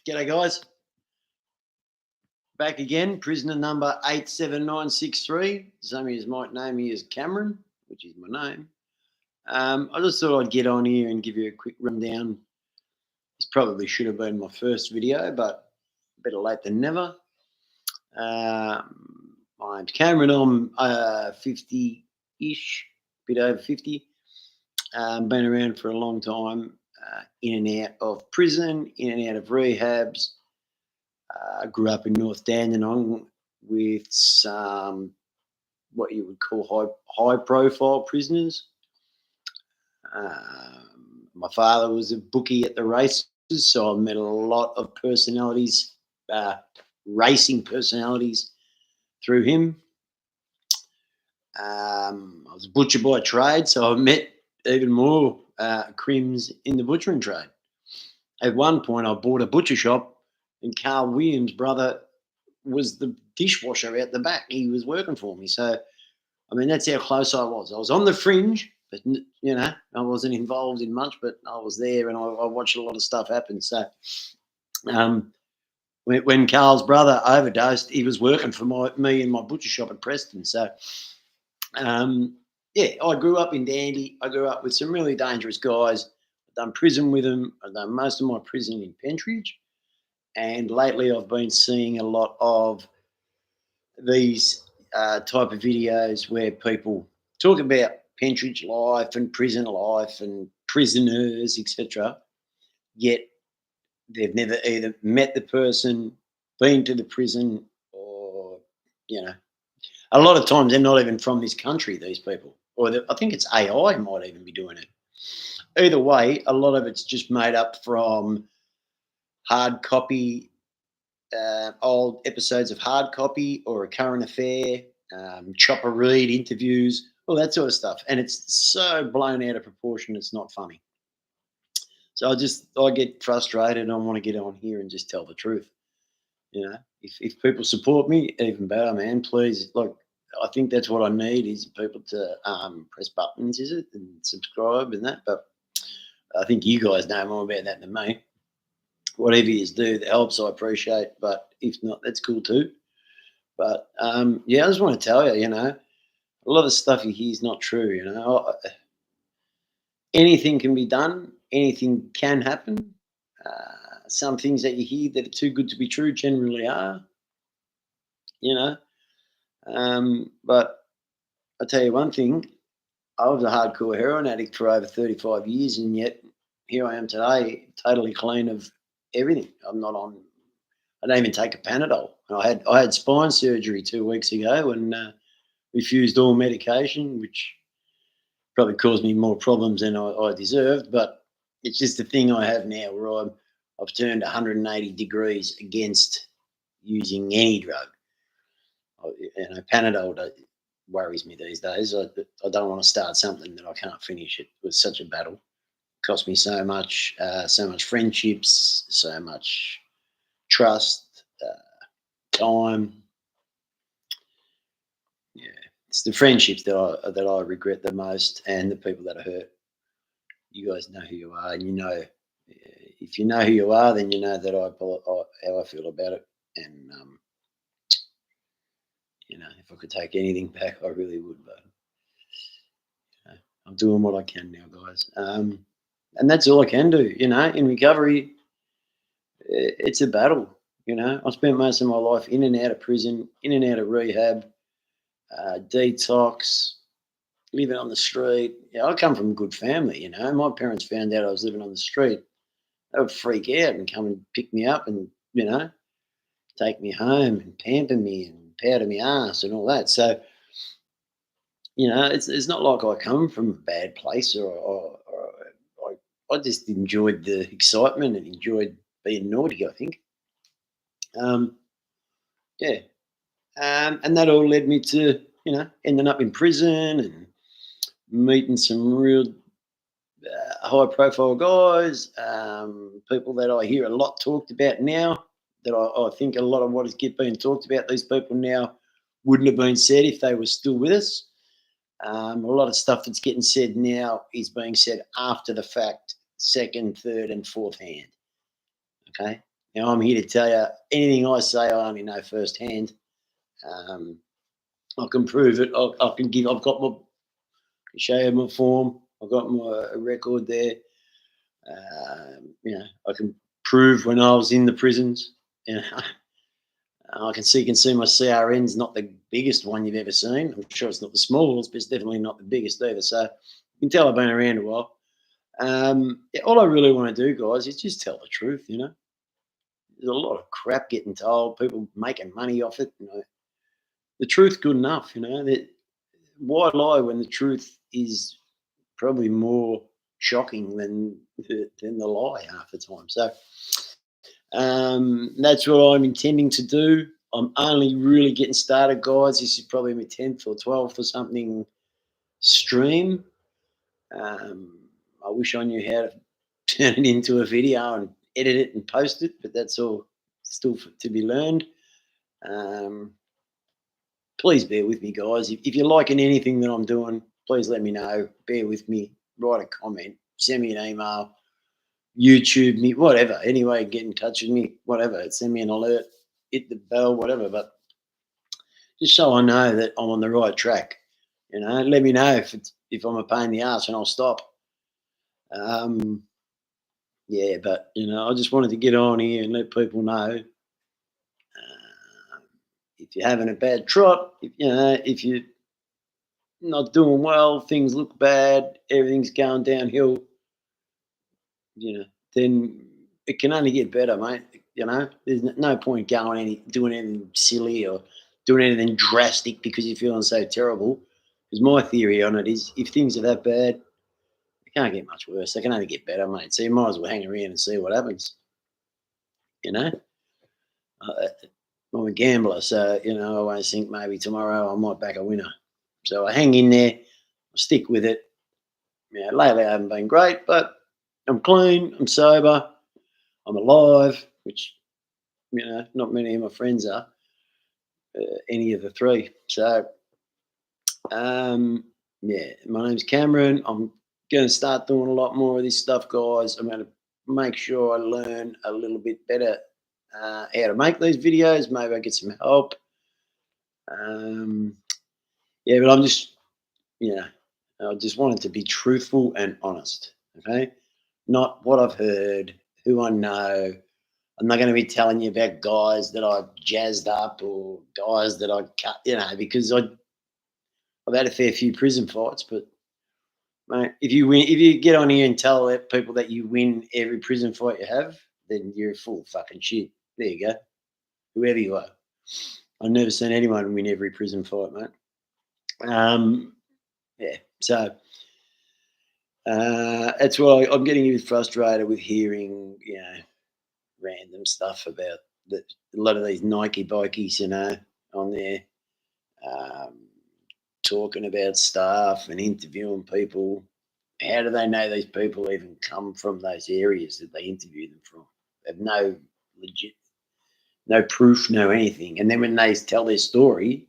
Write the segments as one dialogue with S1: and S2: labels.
S1: G'day, guys. Back again, prisoner number 87963. Some of you might know me as Cameron, which is my name. I just thought I'd get on here and give you a quick rundown. This probably should have been my first video, but better late than never. My name's Cameron. I'm 50-ish, bit over 50. Been around for a long time, in and out of prison, in and out of rehabs. I grew up in North Dandenong with some what you would call high profile prisoners. My father was a bookie at the races, so I met a lot of personalities, racing personalities, through him. I was a butcher by trade, so I met even more crims in the butchering trade. At one point, I bought a butcher shop, and Carl Williams' brother was the dishwasher out the back. He was working for me. So, I mean, that's how close I was. I was on the fringe, but, I wasn't involved in much, but I was there and I watched a lot of stuff happen. So, when Carl's brother overdosed, he was working for me in my butcher shop at Preston. So, I grew up in Dandy. I grew up with some really dangerous guys. I've done prison with them. I've done most of my prison in Pentridge. And lately I've been seeing a lot of these type of videos where people talk about Pentridge life and prison life and prisoners, etc. Yet they've never either met the person, been to the prison, or, a lot of times they're not even from this country, these people. Or I think it's AI might even be doing it. Either way, a lot of it's just made up from hard copy, old episodes of Hard Copy or A Current Affair, chopper read interviews, all that sort of stuff. And it's so blown out of proportion, it's not funny. So I get frustrated and I want to get on here and just tell the truth. If people support me, even better, man. Please, I think that's what I need is people to press buttons, is it, and subscribe and that. But I think you guys know more about that than me. Whatever you do that helps, I appreciate. But if not, that's cool too. But I just want to tell you, a lot of stuff you hear is not true. Anything can be done, anything can happen. Some things that you hear that are too good to be true generally are. But I'll tell you one thing. I was a hardcore heroin addict for over 35 years, and yet here I am today, totally clean of everything. I don't even take a Panadol. I had spine surgery 2 weeks ago and refused all medication, which probably caused me more problems than I deserved. But it's just a thing I have now where I've turned 180 degrees against using any drug. Panadol worries me these days. I don't want to start something that I can't finish. It was such a battle. It cost me so much friendships, so much trust, time. Yeah, it's the friendships that I regret the most, and the people that I hurt. You guys know who you are, and if you know who you are, then you know that how I feel about it. And if I could take anything back, I really would. But I'm doing what I can now, guys. And that's all I can do. In recovery, it's a battle. I spent most of my life in and out of prison, in and out of rehab, detox, living on the street. I come from a good family. My parents found out I was living on the street. They would freak out and come and pick me up and take me home and pamper me and powder me ass and all that. So it's not like I come from a bad place or I just enjoyed the excitement and enjoyed being naughty, I think. Yeah. And that all led me to, ending up in prison and meeting some real high profile guys, people that I hear a lot talked about now, that I think a lot of what is being talked about, these people now wouldn't have been said if they were still with us. A lot of stuff that's getting said now is being said after the fact, second, third, and fourth hand. Okay. Now, I'm here to tell you anything I say, I only know firsthand. Um, I can prove it. I can give. I've got my show you my form. I've got my record there. I can prove when I was in the prisons. You know, you can see my CRN's not the biggest one you've ever seen. I'm sure it's not the smallest, but it's definitely not the biggest either. So you can tell I've been around a while. Yeah, all I really want to do, guys, is just tell the truth. There's a lot of crap getting told. People making money off it. The truth good enough. That why lie when the truth is probably more shocking than the lie half the time. So that's what I'm intending to do. I'm only really getting started, guys. This is probably my 10th or 12th or something stream. Um, I wish I knew how to turn it into a video and edit it and post it, but that's all still to be learned. Um, Please bear with me, guys. If you're liking anything that I'm doing, please let me know. Bear with me. Write a comment. Send me an email. YouTube me, whatever. Anyway, get in touch with me, whatever. Send me an alert, hit the bell, whatever. But just so I know that I'm on the right track. Let me know if I'm a pain in the ass and I'll stop. Yeah, but I just wanted to get on here and let people know if you're having a bad trot, if you're not doing well, things look bad, everything's going downhill, you know, then it can only get better, mate. There's no point doing anything silly or doing anything drastic because you're feeling so terrible. Because my theory on it is, if things are that bad, it can't get much worse. They can only get better, mate. So you might as well hang around and see what happens. You know, uh, I'm a gambler, so I always think maybe tomorrow I might back a winner. So I hang in there, I stick with it. Lately I haven't been great, but I'm clean, I'm sober, I'm alive, which not many of my friends are, any of the three. So, yeah, my name's Cameron. I'm going to start doing a lot more of this stuff, guys. I'm going to make sure I learn a little bit better how to make these videos. Maybe I get some help. Um, yeah, but I just wanted to be truthful and honest. Okay, not what I've heard, who I know. I'm not going to be telling you about guys that I've jazzed up or guys that I cut, because I've had a fair few prison fights. But mate, if you get on here and tell people that you win every prison fight you have, then you're full of fucking shit. There you go. Whoever you are, I've never seen anyone win every prison fight, mate. Yeah. So that's why I'm getting a bit frustrated with hearing, random stuff about a lot of these Nike bikies, on there, um, talking about stuff and interviewing people. How do they know these people even come from those areas that they interview them from? They have no legit, no proof, no anything. And then when they tell their story,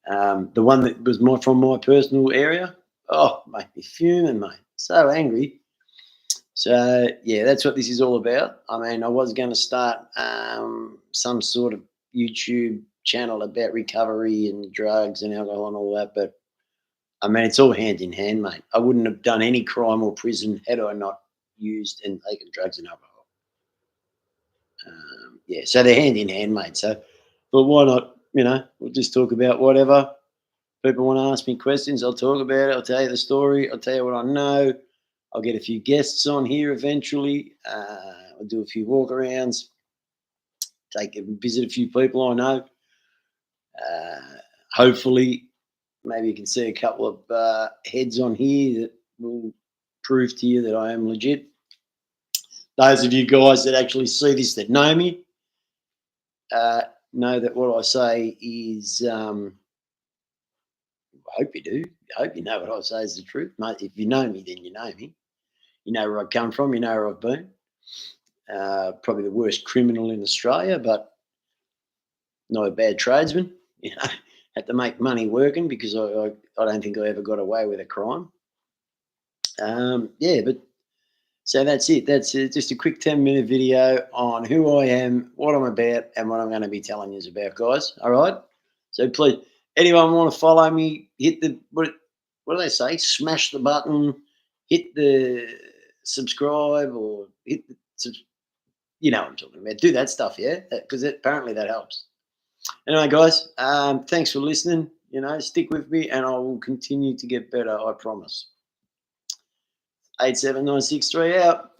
S1: the one that was from my personal area, oh, mate, me fuming, mate. So angry. So yeah, that's what this is all about. I mean, I was going to start some sort of YouTube channel about recovery and drugs and alcohol and all that, but I mean, it's all hand in hand, mate. I wouldn't have done any crime or prison had I not used and taken drugs and alcohol. Yeah, so they're hand in hand, mate. So, but why not? We'll just talk about whatever. People want to ask me questions, I'll talk about it. I'll tell you the story. I'll tell you what I know. I'll get a few guests on here eventually. I'll do a few walkarounds, visit a few people I know. Hopefully, maybe you can see a couple of heads on here that will prove to you that I am legit. Those of you guys that actually see this that know me know that what I say is. I hope you do. I hope you know what I say is the truth, mate. If you know me, then you know me. You know where I come from. You know where I've been. Probably the worst criminal in Australia, but not a bad tradesman. Had to make money working because I don't think I ever got away with a crime. Yeah, but So that's it. That's it. Just a quick 10-minute video on who I am, what I'm about, and what I'm going to be telling you about, guys. All right. So please, anyone want to follow me, hit the what do they say? Smash the button, hit the subscribe, or hit the you know what I'm talking about. Do that stuff, yeah, because apparently that helps. Anyway, guys, thanks for listening. You know, stick with me, and I will continue to get better. I promise. 87963 out.